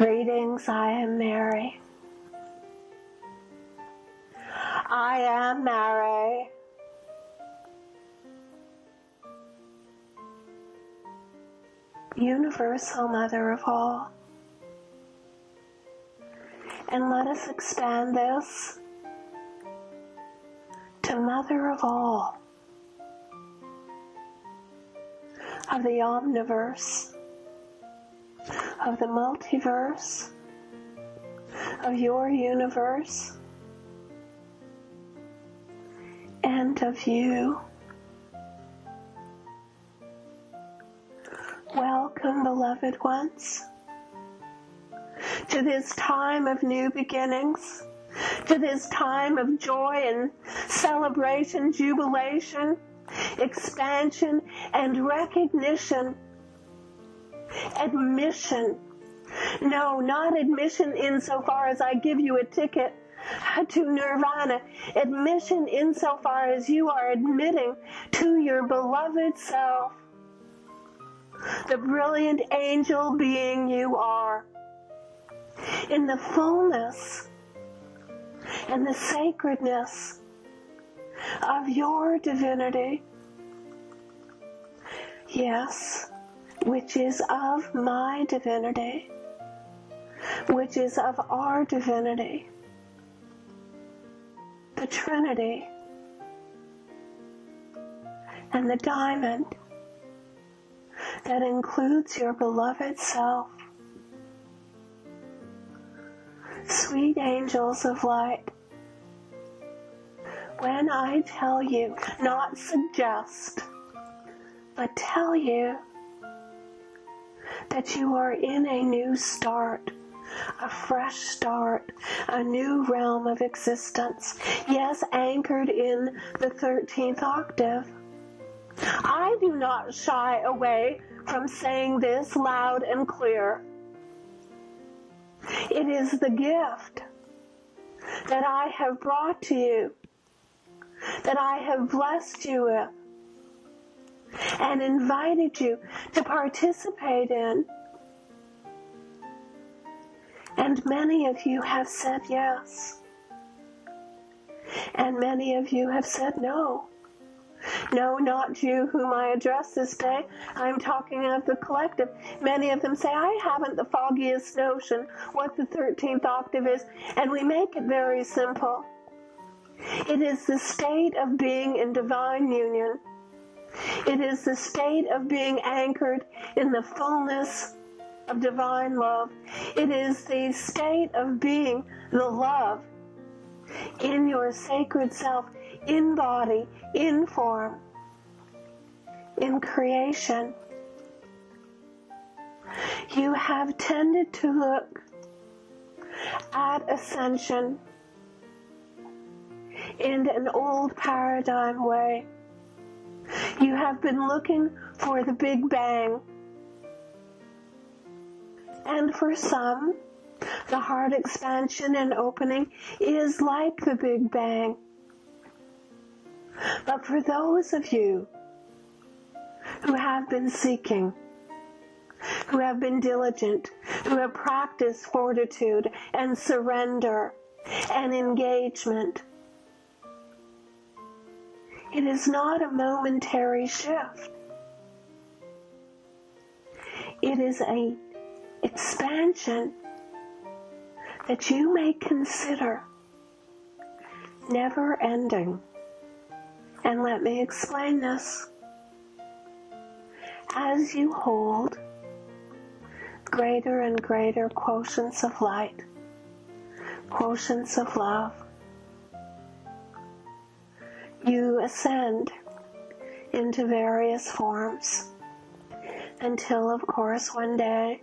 Greetings, I am Mary. I am Mary. Universal Mother of all. And let us expand this to Mother of all, of the omniverse, of the multiverse, of your universe, and of you. Welcome, beloved ones, to this time of new beginnings, to this time of joy and celebration, jubilation, expansion, and recognition. Admission. No, not admission insofar as I give you a ticket to nirvana. Admission insofar as you are admitting to your beloved self, the brilliant angel being you are, in the fullness and the sacredness of your divinity. Yes, which is of my divinity, which is of our divinity, the Trinity, and the diamond that includes your beloved self. Sweet angels of light, when I tell you, not suggest, but tell you that you are in a new start, a fresh start, a new realm of existence, yes, anchored in the 13th octave. I do not shy away from saying this loud and clear. It is the gift that I have brought to you, that I have blessed you with, and invited you to participate in. And many of you have said yes. And many of you have said no. No, not you whom I address this day. I'm talking of the collective. Many of them say, I haven't the foggiest notion what the 13th octave is. And we make it very simple. It is the state of being in divine union. It is the state of being anchored in the fullness of divine love. It is the state of being the love in your sacred self, in body, in form, in creation. You have tended to look at Ascension in an old paradigm way. You have been looking for the Big Bang. And for some, the heart expansion and opening is like the Big Bang. But for those of you who have been seeking, who have been diligent, who have practiced fortitude and surrender and engagement, it is not a momentary shift. It is an expansion that you may consider never ending. And let me explain this. As you hold greater and greater quotients of light, quotients of love, you ascend into various forms until, of course, one day,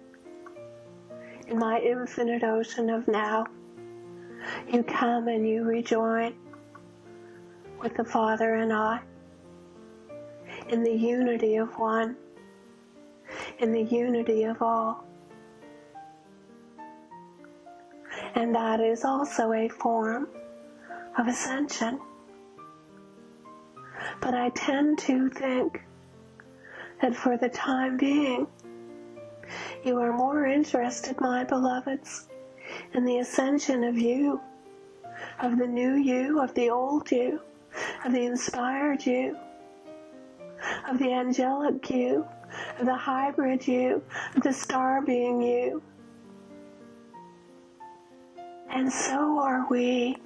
in my infinite ocean of now, you come and you rejoin with the Father and I in the unity of one, in the unity of all. And that is also a form of ascension. But I tend to think that for the time being, You are more interested, my beloveds, in the ascension of you, of the new you, of the old you, of the inspired you, of the angelic you, of the hybrid you, of the star being you. And so are we.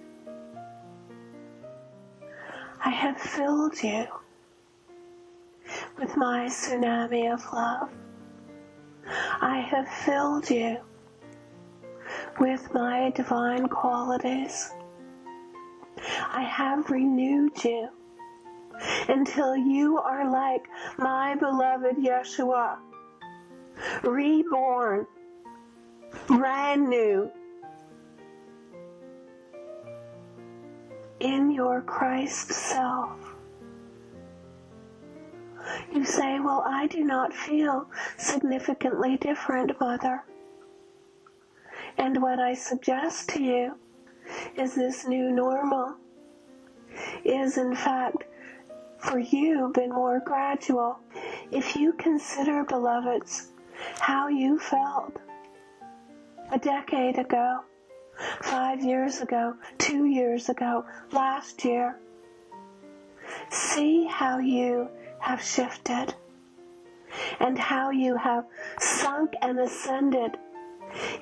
I have filled you with my tsunami of love. I have filled you with my divine qualities. I have renewed you until you are like my beloved Yeshua, reborn, brand new, in your Christ self. You say, well, I do not feel significantly different, Mother. And what I suggest to you is this new normal is, in fact, for you, been more gradual. If you consider, beloveds, how you felt a decade ago, 5 years ago, 2 years ago, last year, see how you have shifted and how you have sunk and ascended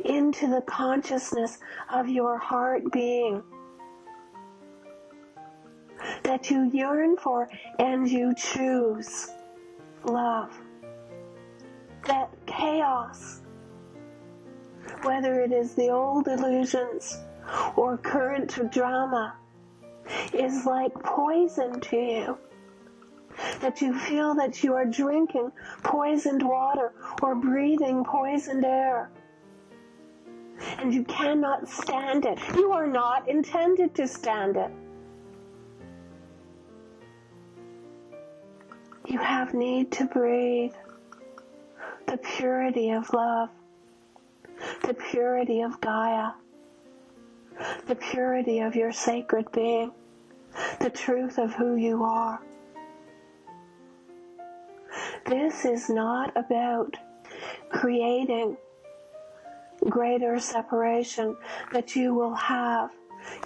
into the consciousness of your heart being that you yearn for and you choose love. That chaos, whether it is the old illusions or current drama, is like poison to you. That you feel that you are drinking poisoned water or breathing poisoned air. And you cannot stand it. You are not intended to stand it. You have need to breathe the purity of love, the purity of Gaia, the purity of your sacred being, the truth of who you are. This is not about creating greater separation, that you will have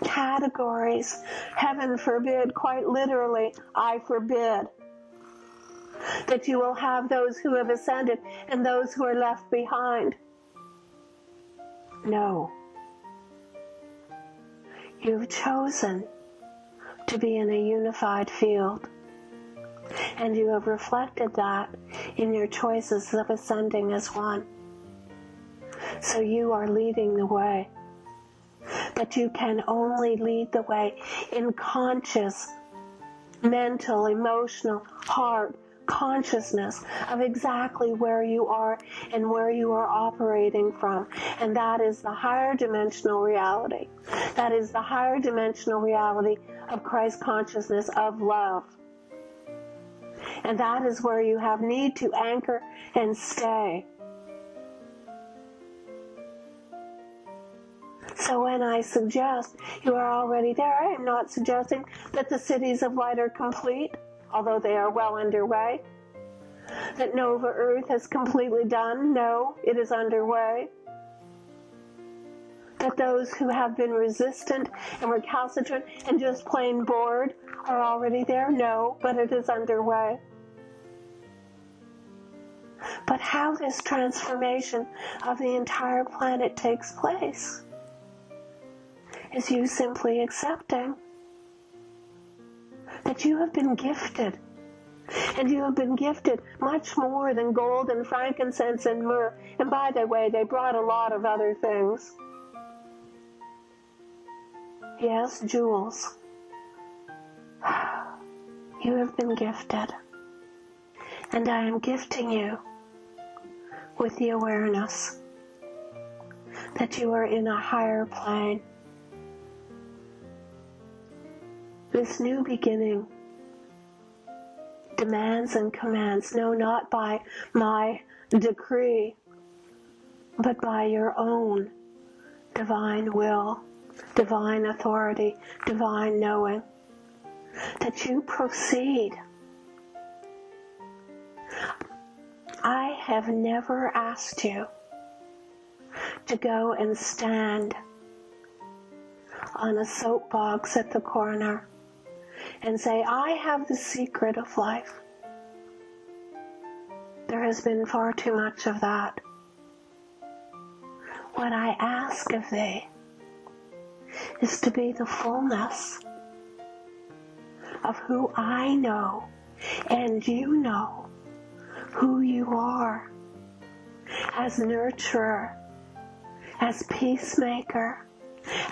categories. Heaven forbid, quite literally, I forbid, that you will have those who have ascended and those who are left behind. No. You've chosen to be in a unified field, and you have reflected that in your choices of ascending as one. So you are leading the way. But you can only lead the way in conscious, mental, emotional, heart consciousness of exactly where you are and where you are operating from. And that is the higher dimensional reality. That is the higher dimensional reality of Christ consciousness of love. And that is where you have need to anchor and stay. So when I suggest you are already there, I am not suggesting that the cities of light are complete, although they are well underway. That Nova Earth has completely done. No, it is underway. That those who have been resistant and recalcitrant and just plain bored are already there. No, but it is underway. But how this transformation of the entire planet takes place is you simply accepting that you have been gifted. And you have been gifted much more than gold and frankincense and myrrh. And by the way, they brought a lot of other things. Yes, jewels. You have been gifted. And I am gifting you with the awareness that you are in a higher plane. This new beginning demands and commands, no, not by my decree, but by your own divine will, divine authority, divine knowing, that you proceed. I have never asked you to go and stand on a soapbox at the corner and say, I have the secret of life. There has been far too much of that. What I ask of thee is to be the fullness of who I know and you know who you are, as nurturer, as peacemaker,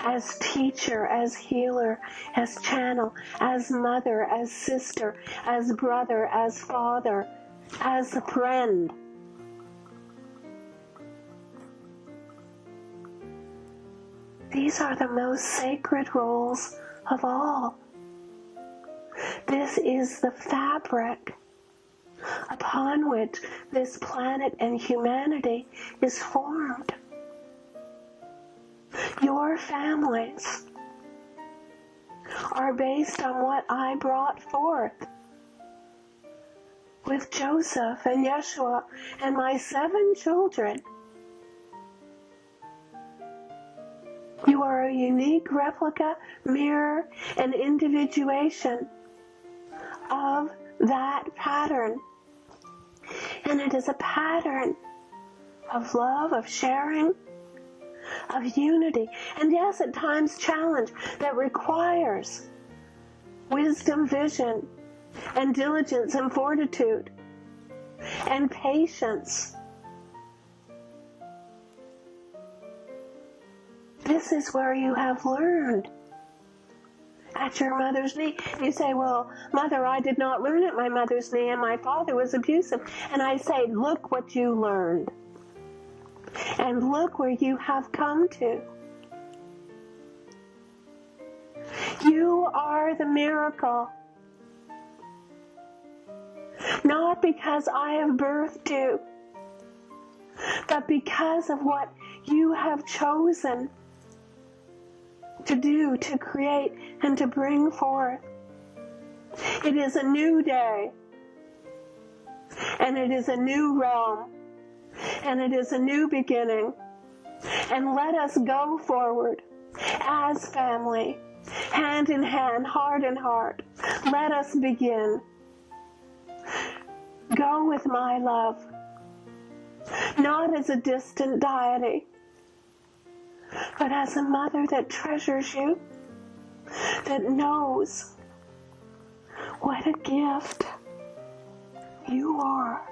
as teacher, as healer, as channel, as mother, as sister, as brother, as father, as a friend. These are the most sacred roles of all. This is the fabric upon which this planet and humanity is formed. Your families are based on what I brought forth with Joseph and Yeshua and my 7 children. You are a unique replica, mirror, and individuation of that pattern. And it is a pattern of love, of sharing, of unity, and yes, at times challenge that requires wisdom, vision, and diligence, and fortitude, and patience. This is where you have learned at your mother's knee. You say, well, Mother, I did not learn at my mother's knee, and my father was abusive. And I say, look what you learned. And look where you have come to. You are the miracle. Not because I have birthed you, but because of what you have chosen to do, to create, and to bring forth. It is a new day, and it is a new realm, and it is a new beginning. And let us go forward as family, hand in hand, heart in heart. Let us begin. Go with my love, not as a distant deity, but as a mother that treasures you, that knows what a gift you are.